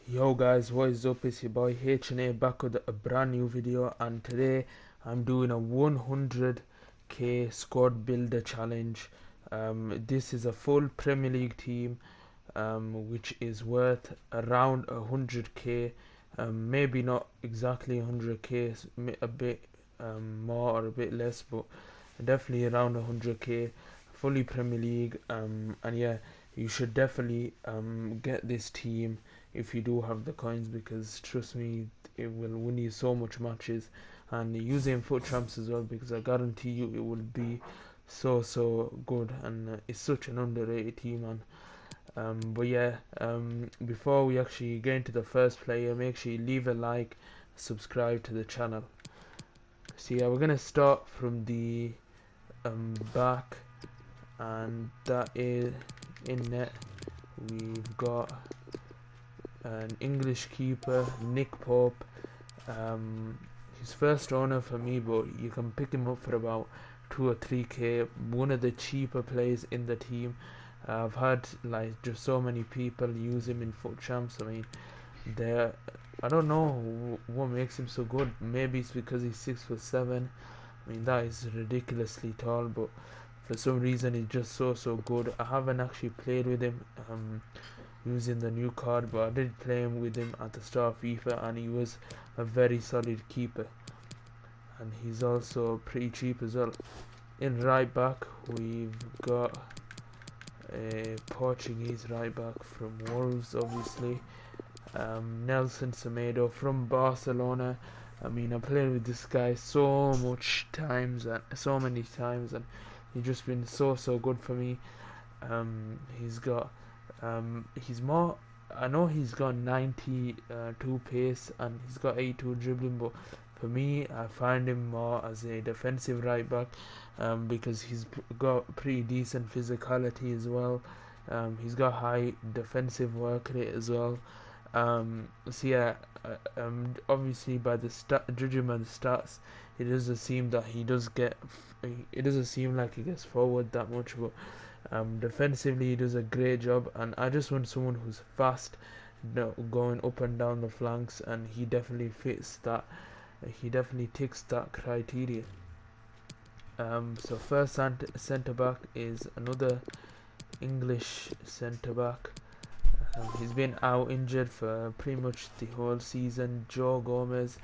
Yo guys, what is up? It's your boy HNA back with a brand new video, and today I'm doing a 100k squad builder challenge. This is a full Premier League team, which is worth around 100k. Maybe not exactly 100k, a bit more or a bit less, but definitely around 100k. Fully Premier League, and yeah, you should definitely get this team if you do have the coins, because trust me, it will win you so much matches. And use it in foot champs as well, because I guarantee you it will be so good, and it's such an underrated team, man. But yeah, before we actually get into the first player, make sure you leave a like, subscribe to the channel. So yeah, we're gonna start from the back, and that is in net. We've got an English keeper, Nick Pope. Um, his first owner for me, but you can pick him up for about 2 or 3k. One of the cheaper players in the team. I've had like just so many people use him in foot champs. I mean, there. I don't know what makes him so good. Maybe it's because he's 6'7". I mean, that is ridiculously tall, but for some reason he's just so good. I haven't actually played with him using the new card, but I did play him with him at the start of FIFA, and he was a very solid keeper, and he's also pretty cheap as well. In right back, we've got a Portuguese right back from Wolves, obviously. Nelson Semedo from Barcelona. I mean, I played with this guy so many times, and he's just been so good for me. He's got, he's more. I know he's got 92 pace and he's got 82 dribbling, but for me, I find him more as a defensive right back, because he's got pretty decent physicality as well. He's got high defensive work rate as well. So yeah, obviously judging by the stats, it doesn't seem that he does get. It doesn't seem like he gets forward that much, but defensively he does a great job. And I just want someone who's fast, going up and down the flanks, and he definitely fits that. He definitely ticks that criteria. So first centre back is another English centre back. He's been out injured for pretty much the whole season. Joe Gomez,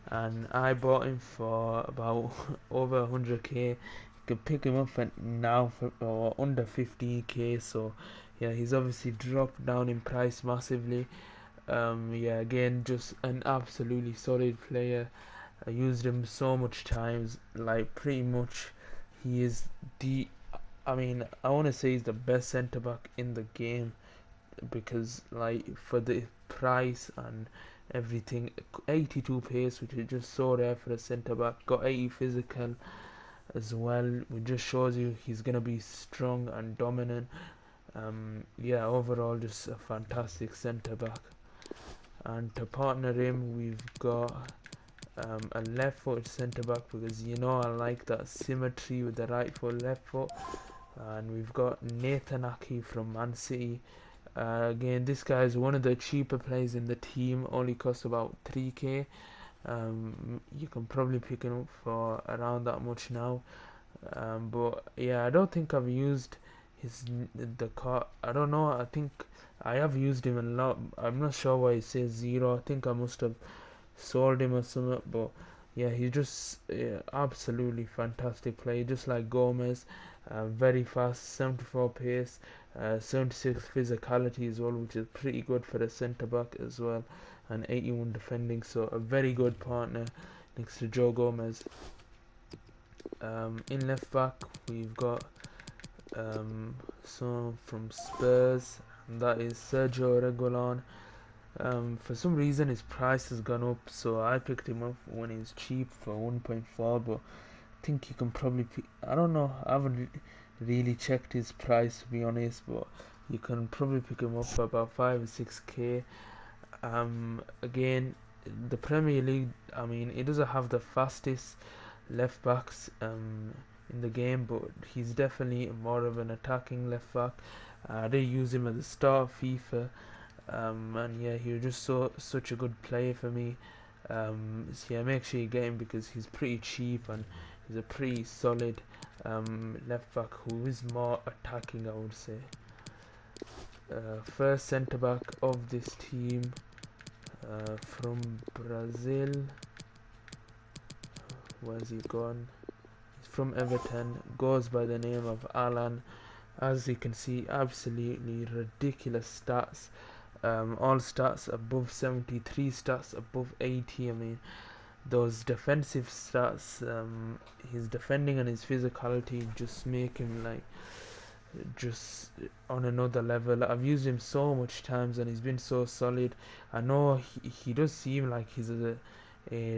and I bought him for about over 100k. You could pick him up for now for under 15k. So yeah, he's obviously dropped down in price massively. Yeah, again, just an absolutely solid player. I used him so much times, like pretty much he is the. I mean, I want to say he's the best centre back in the game, because like for the price and everything, 82 pace, which is just so rare for a centre back. Got 80 physical as well, which just shows you he's gonna be strong and dominant. Yeah, overall just a fantastic centre back. And to partner him, we've got a left foot centre back, because I like that symmetry with the right foot, left foot. And we've got Nathan Ake from Man City. Again, this guy is one of the cheaper players in the team, only costs about 3k. You can probably pick him up for around that much now. But yeah, I don't think I've used the car. I don't know. I think I have used him a lot. I'm not sure why it says 0. I think I must have sold him or something. But yeah, he's just absolutely fantastic player, just like Gomez. Very fast, 74 pace, 76 physicality as well, which is pretty good for a centre back as well, and 81 defending. So a very good partner next to Joe Gomez. In left back, we've got someone from Spurs, and that is Sergio Oregon. For some reason his price has gone up, so I picked him up when he's cheap for 1.4. But I think you can probably I don't know, I haven't really checked his price, to be honest, but you can probably pick him up for about 5 or 6k. Again, the Premier League, I mean, it doesn't have the fastest left backs in the game, but he's definitely more of an attacking left back. I did use him at the start of FIFA, And yeah, he was just such a good player for me. So yeah, make sure you get him because he's pretty cheap and he's a pretty solid left back who is more attacking, I would say. First centre back of this team from Brazil. Where's he gone? He's from Everton. Goes by the name of Alan. As you can see, absolutely ridiculous stats. All stats above 70, 3 stats above 80. I mean, those defensive stats, his defending and his physicality just make him like just on another level. I've used him so much times and he's been so solid. I know he does seem like he's a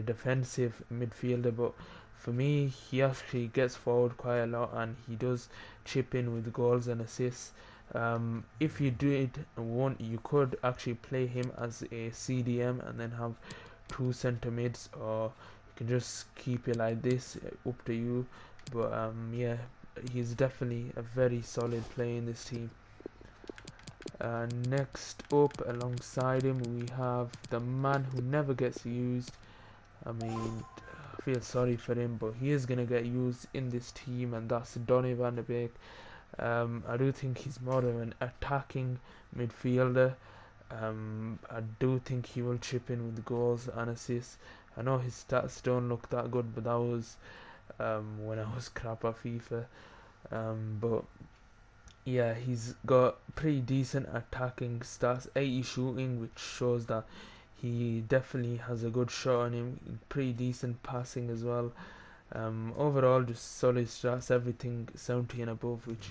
defensive midfielder, but for me he actually gets forward quite a lot and he does chip in with goals and assists. If you did want, you could actually play him as a CDM and then have two centre mids, or you can just keep it like this, up to you. But yeah, he's definitely a very solid player in this team. Next up alongside him we have the man who never gets used. I mean, I feel sorry for him, but he is going to get used in this team, and that's Donny Van Der Beek. I do think he's more of an attacking midfielder. I do think he will chip in with goals and assists. I know his stats don't look that good, but that was when I was crap at FIFA. But yeah, he's got pretty decent attacking stats, 80 shooting, which shows that he definitely has a good shot on him. Pretty decent passing as well. Overall, just solid stats, everything 70 and above, which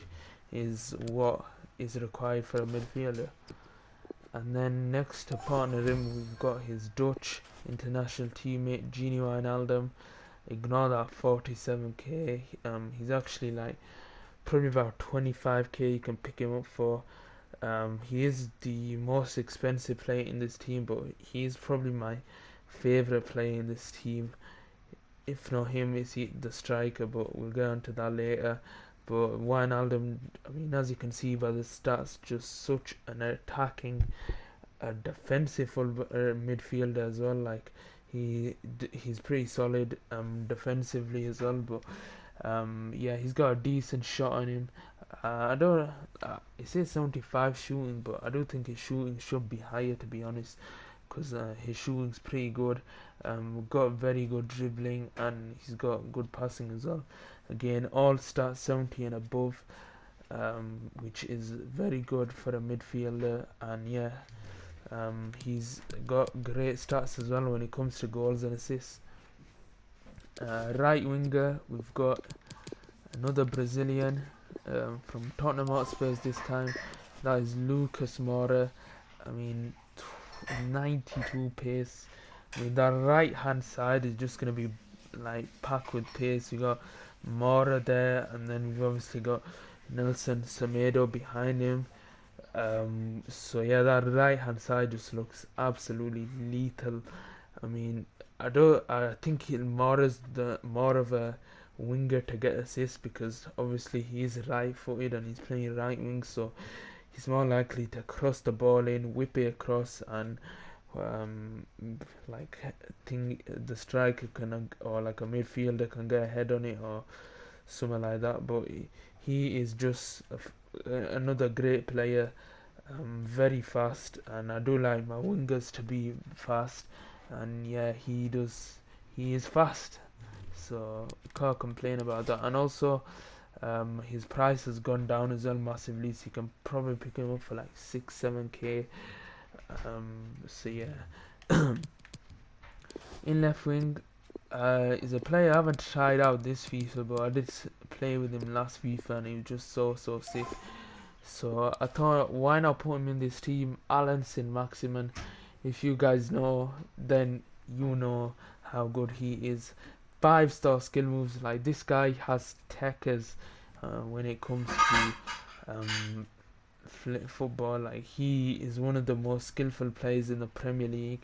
is what is required for a midfielder. And then next to partner him, we've got his Dutch international teammate Gini Wijnaldum. Ignore that 47k. He's actually like probably about 25k you can pick him up for. He is the most expensive player in this team, but he's probably my favorite player in this team. If not him, is he the striker? But we'll get onto that later. But Wijnaldum, I mean, as you can see by the stats, just such an attacking, defensive midfielder as well. Like he's pretty solid defensively as well. But yeah, he's got a decent shot on him. I don't. It says 75 shooting, but I do think his shooting should be higher, to be honest, because his shooting's pretty good. Got very good dribbling and he's got good passing as well. Again, all stats 70 and above, which is very good for a midfielder. And yeah, he's got great stats as well when it comes to goals and assists. Right winger, we've got another Brazilian from Tottenham Hotspur this time. That is Lucas Mora. I mean, 92 pace. I mean, that right hand side is just going to be like packed with pace. We got Mora there, and then we've obviously got Nelson Semedo behind him. So yeah, that right hand side just looks absolutely lethal. I mean, I think Mora's the more of a winger to get assists, because obviously he's right footed and he's playing right wing, so he's more likely to cross the ball in, whip it across, and like the striker can, or like a midfielder can get a head on it or something like that. But he is just another great player, very fast, and I do like my wingers to be fast, and yeah, he is fast, so can't complain about that. And also his price has gone down as well massively, so you can probably pick him up for like 6-7k. So yeah. In left wing is a player I haven't tried out this FIFA, but I did play with him last FIFA and he was just so sick. So I thought, why not put him in this team? Alan Saint-Maximin. If you guys know, then you know how good he is. 5-star skill moves. Like, this guy has techers when it comes to football. Like, he is one of the most skillful players in the Premier League.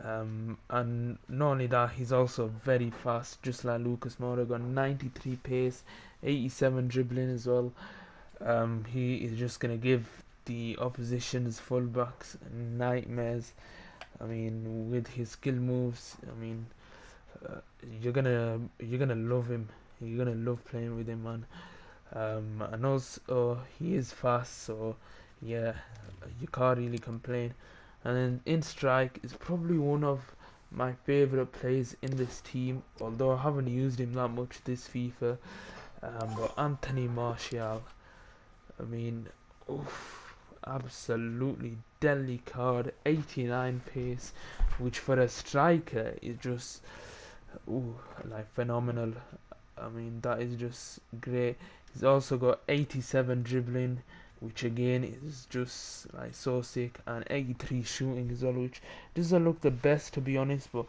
And not only that, he's also very fast, just like Lucas Mora. Got 93 pace, 87 dribbling as well. He is just gonna give the opposition's fullbacks nightmares. I mean, with his skill moves, I mean, uh, you're gonna love him. You're gonna love playing with him, man. And also he is fast, so yeah, you can't really complain. And then in strike is probably one of my favorite players in this team, although I haven't used him that much this FIFA. But Anthony Martial, I mean, oof, absolutely deadly card, 89 pace, which for a striker is just ooh, like phenomenal. I mean, that is just great. He's also got 87 dribbling, which again is just like so sick, and 83 shooting as well, which doesn't look the best to be honest, but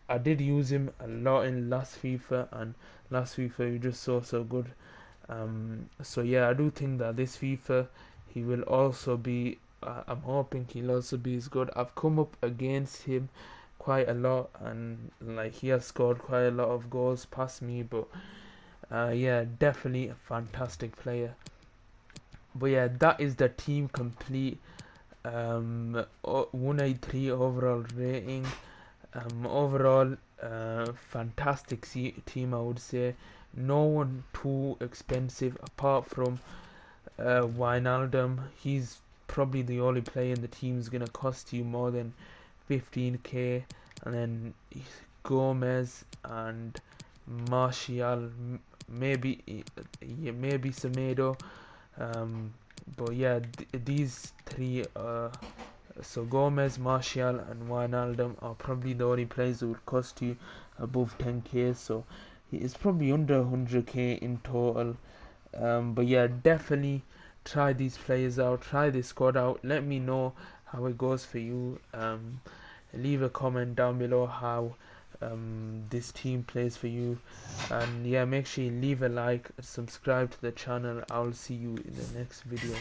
I did use him a lot in last FIFA, and last FIFA he just so good. So yeah, I do think that this FIFA he will also be. I'm hoping he'll also be as good. I've come up against him quite a lot, and like he has scored quite a lot of goals past me, but yeah, definitely a fantastic player. But yeah, that is the team complete. 183 overall rating. Overall, fantastic team, I would say. No one too expensive apart from Wijnaldum. He's probably the only player in the team who's gonna cost you more than 15k, and then Gomez and Martial, maybe yeah, maybe Semedo. Um, but yeah, these three, so Gomez, Martial, and Wijnaldum are probably the only players who will cost you above 10k. So he is probably under 100k in total. But yeah, definitely try these players out, try this squad out. Let me know how it goes for you. Leave a comment down below how this team plays for you, and yeah, make sure you leave a like, subscribe to the channel. I'll see you in the next video.